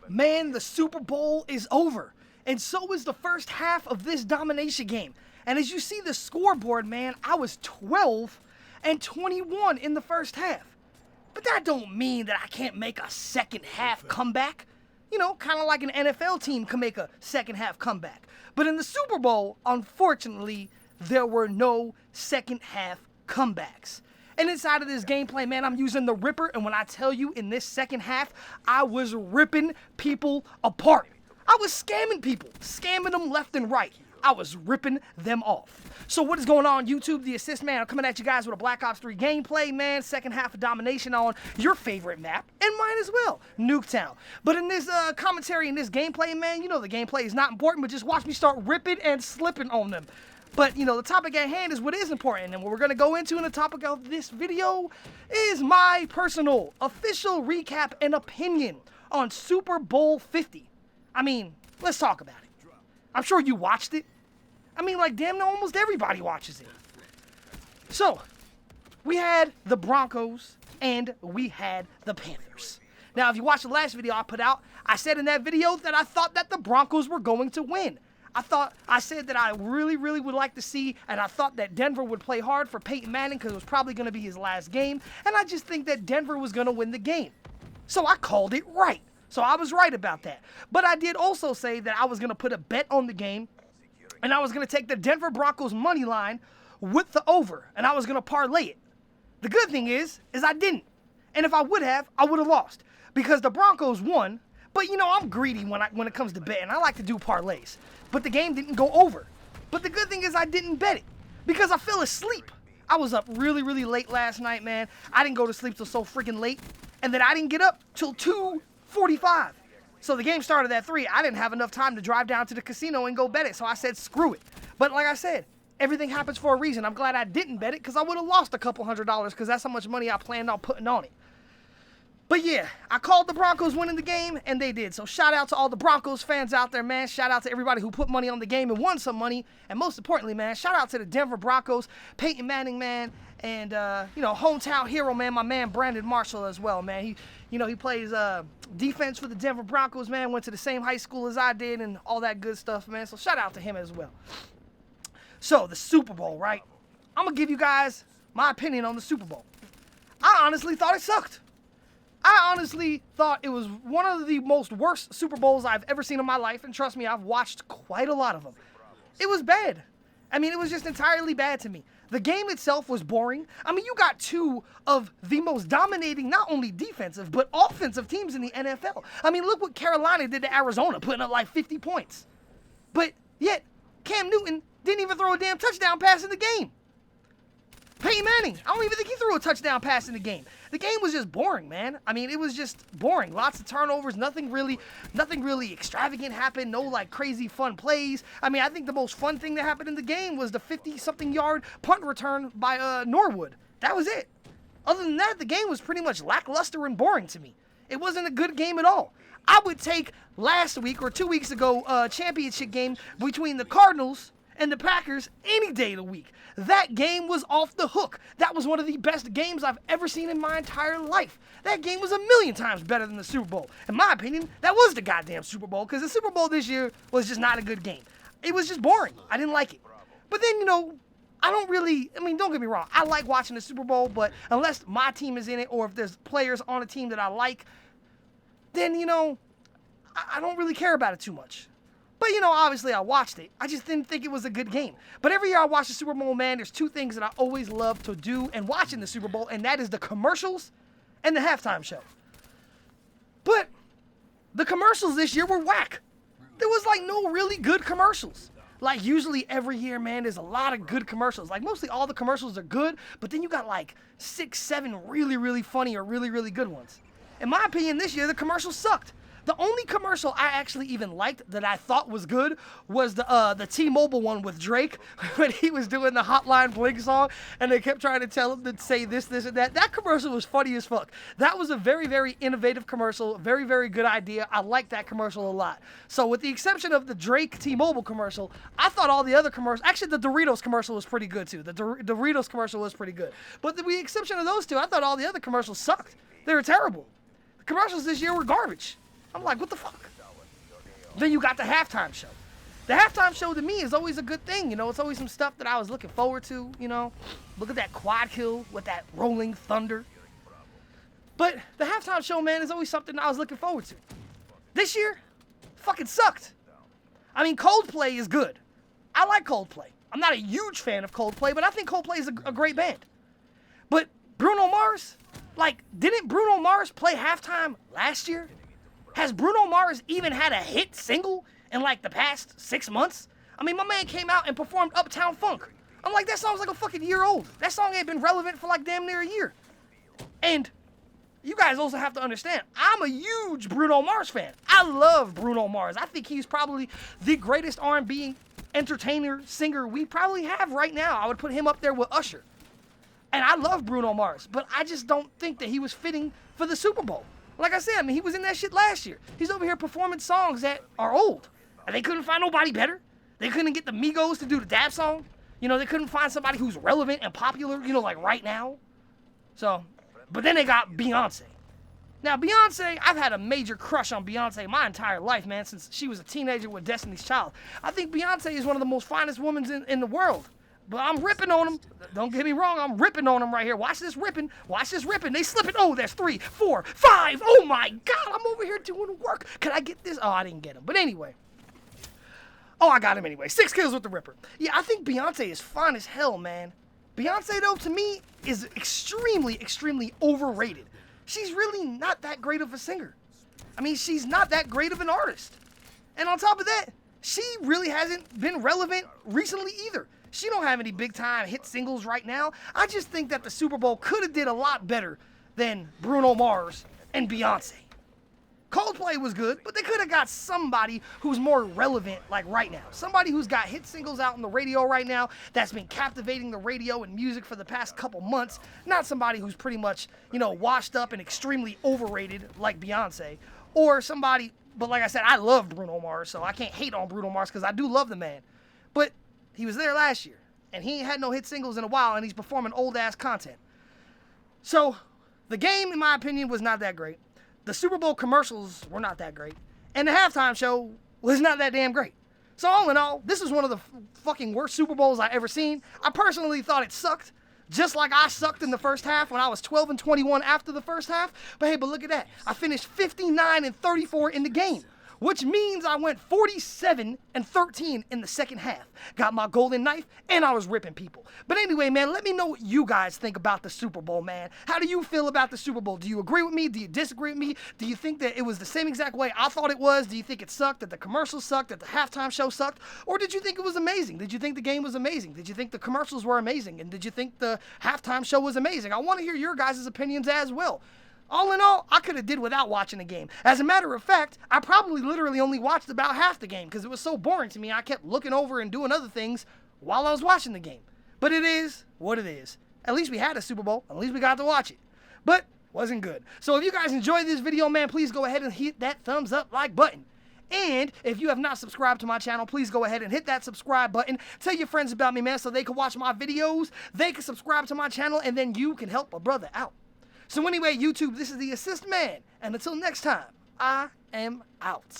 Man, the Super Bowl is over, and so is the first half of this domination game. And as you see the scoreboard, man, I was 12 and 21 in the first half. But that don't mean that I can't make a second half comeback. You know, kind of like an NFL team can make a second half comeback. But in the Super Bowl, unfortunately, there were no second half comebacks. And inside of this gameplay, man, I'm using the Ripper, and when I tell you in this second half, I was ripping people apart. I was scamming them left and right. I was ripping them off. So what is going on, YouTube? The Assist Man, I'm coming at you guys with a Black Ops 3 gameplay, man. Second half of domination on your favorite map, and mine as well, Nuketown. But in this commentary, in this gameplay, man, you know the gameplay is not important, but just watch me start ripping and slipping on them. But, you know, the topic at hand is what is important, and what we're going to go into in the topic of this video is my personal, official recap and opinion on Super Bowl 50. I mean, let's talk about it. I'm sure you watched it. I mean, like, damn, almost everybody watches it. So, we had the Broncos and we had the Panthers. Now, if you watched the last video I put out, I said in that video that I thought that the Broncos were going to win. I said that I really would like to see, and I thought that Denver would play hard for Peyton Manning because it was probably going to be his last game, and I just think that Denver was going to win the game. So I called it right. So I was right about that. But I did also say that I was going to put a bet on the game, and I was going to take the Denver Broncos money line with the over, and I was going to parlay it. The good thing is I didn't. And if I would have, I would have lost because the Broncos won. But, you know, I'm greedy when it comes to betting. I like to do parlays. But the game didn't go over. But the good thing is I didn't bet it because I fell asleep. I was up really late last night, man. I didn't go to sleep till so freaking late. And then I didn't get up till 2:45. So the game started at 3. I didn't have enough time to drive down to the casino and go bet it. So I said, screw it. But like I said, everything happens for a reason. I'm glad I didn't bet it because I would have lost a couple $100 because that's how much money I planned on putting on it. But yeah, I called the Broncos winning the game, and they did. So shout out to all the Broncos fans out there, man. Shout out to everybody who put money on the game and won some money. And most importantly, man, shout out to the Denver Broncos, Peyton Manning, man, and, you know, hometown hero, man, my man Brandon Marshall as well, man. He plays defense for the Denver Broncos, man. Went to the same high school as I did and all that good stuff, man. So shout out to him as well. So the Super Bowl, right? I'm going to give you guys my opinion on the Super Bowl. I honestly thought it sucked. I honestly thought it was one of the most worst Super Bowls I've ever seen in my life, and trust me, I've watched quite a lot of them. It was bad. I mean, it was just entirely bad to me. The game itself was boring. I mean, you got two of the most dominating, not only defensive, but offensive teams in the NFL. I mean, look what Carolina did to Arizona, putting up like 50 points. But yet, Cam Newton didn't even throw a damn touchdown pass in the game. Peyton Manning, I don't even think he threw a touchdown pass in the game. The game was just boring, man. I mean, it was just boring. Lots of turnovers, nothing really extravagant happened, no like crazy fun plays. I mean, I think the most fun thing that happened in the game was the 50-something yard punt return by Norwood. That was it. Other than that, the game was pretty much lackluster and boring to me. It wasn't a good game at all. I would take last week or 2 weeks ago championship game between the Cardinals and the Packers any day of the week. That game was off the hook. That was one of the best games I've ever seen in my entire life. That game was a million times better than the Super Bowl. In my opinion, that was the goddamn Super Bowl because the Super Bowl this year was just not a good game. It was just boring. I didn't like it. But then, you know, don't get me wrong. I like watching the Super Bowl, but unless my team is in it or if there's players on a team that I like, then, you know, I don't really care about it too much. But, you know, obviously I watched it. I just didn't think it was a good game. But every year I watch the Super Bowl, man, there's two things that I always love to do and watch in the Super Bowl, and that is the commercials and the halftime show. But the commercials this year were whack. There was, like, no really good commercials. Like, usually every year, man, there's a lot of good commercials. Like, mostly all the commercials are good, but then you got, like, 6, 7 really funny or really good ones. In my opinion, this year, the commercials sucked. The only commercial I actually even liked that I thought was good was the T-Mobile one with Drake when he was doing the Hotline Bling song and they kept trying to tell him to say this, this, and that. That commercial was funny as fuck. That was a very, very innovative commercial. Very, very good idea. I like that commercial a lot. So with the exception of the Drake T-Mobile commercial, I thought all the other commercials, actually the Doritos commercial was pretty good too. The Doritos commercial was pretty good. But with the exception of those two, I thought all the other commercials sucked. They were terrible. The commercials this year were garbage. I'm like, what the fuck? Then you got the halftime show. The halftime show to me is always a good thing, you know. It's always some stuff that I was looking forward to, you know. Look at that quad kill with that rolling thunder. But the halftime show, man, is always something I was looking forward to. This year, fucking sucked. I mean, Coldplay is good. I like Coldplay. I'm not a huge fan of Coldplay, but I think Coldplay is a great band. But Bruno Mars, like, didn't Bruno Mars play halftime last year? Has Bruno Mars even had a hit single in like the past 6 months? I mean, my man came out and performed Uptown Funk. I'm like, that song's like a fucking year old. That song ain't been relevant for like damn near a year. And you guys also have to understand, I'm a huge Bruno Mars fan. I love Bruno Mars. I think he's probably the greatest R&B entertainer, singer we probably have right now. I would put him up there with Usher. And I love Bruno Mars, but I just don't think that he was fitting for the Super Bowl. Like I said, I mean, he was in that shit last year. He's over here performing songs that are old. And they couldn't find nobody better. They couldn't get the Migos to do the dab song. You know, they couldn't find somebody who's relevant and popular, you know, like right now. So, but then they got Beyonce. Now, Beyonce, I've had a major crush on Beyonce my entire life, man, since she was a teenager with Destiny's Child. I think Beyonce is one of the most finest women in the world. But I'm ripping on them. Don't get me wrong, I'm ripping on them right here. Watch this ripping. Watch this ripping. They slipping. Oh, there's 3, 4, 5. Oh my God, I'm over here doing work. Can I get this? Oh, I didn't get him. But anyway. Oh, I got him anyway. 6 kills with the ripper. Yeah, I think Beyonce is fine as hell, man. Beyonce, though, to me, is extremely, extremely overrated. She's really not that great of a singer. I mean, she's not that great of an artist. And on top of that, she really hasn't been relevant recently either. She don't have any big-time hit singles right now. I just think that the Super Bowl could have did a lot better than Bruno Mars and Beyonce. Coldplay was good, but they could have got somebody who's more relevant, like right now. Somebody who's got hit singles out on the radio right now that's been captivating the radio and music for the past couple months. Not somebody who's pretty much, you know, washed up and extremely overrated like Beyonce. Or somebody, but like I said, I love Bruno Mars, so I can't hate on Bruno Mars because I do love the man. But he was there last year, and he ain't had no hit singles in a while, and he's performing old-ass content. So, the game, in my opinion, was not that great. The Super Bowl commercials were not that great. And the halftime show was not that damn great. So, all in all, this is one of the fucking worst Super Bowls I've ever seen. I personally thought it sucked, just like I sucked in the first half when I was 12-21 after the first half. But hey, but look at that. I finished 59-34 in the game, which means I went 47-13 in the second half. Got my golden knife, and I was ripping people. But anyway, man, let me know what you guys think about the Super Bowl, man. How do you feel about the Super Bowl? Do you agree with me? Do you disagree with me? Do you think that it was the same exact way I thought it was? Do you think it sucked, that the commercials sucked, that the halftime show sucked? Or did you think it was amazing? Did you think the game was amazing? Did you think the commercials were amazing? And did you think the halftime show was amazing? I want to hear your guys' opinions as well. All in all, I could have did without watching the game. As a matter of fact, I probably literally only watched about half the game because it was so boring to me. I kept looking over and doing other things while I was watching the game. But it is what it is. At least we had a Super Bowl. At least we got to watch it. But wasn't good. So if you guys enjoyed this video, man, please go ahead and hit that thumbs up like button. And if you have not subscribed to my channel, please go ahead and hit that subscribe button. Tell your friends about me, man, so they can watch my videos. They can subscribe to my channel, and then you can help a brother out. So anyway, YouTube, this is the Assist Man. And until next time, I am out.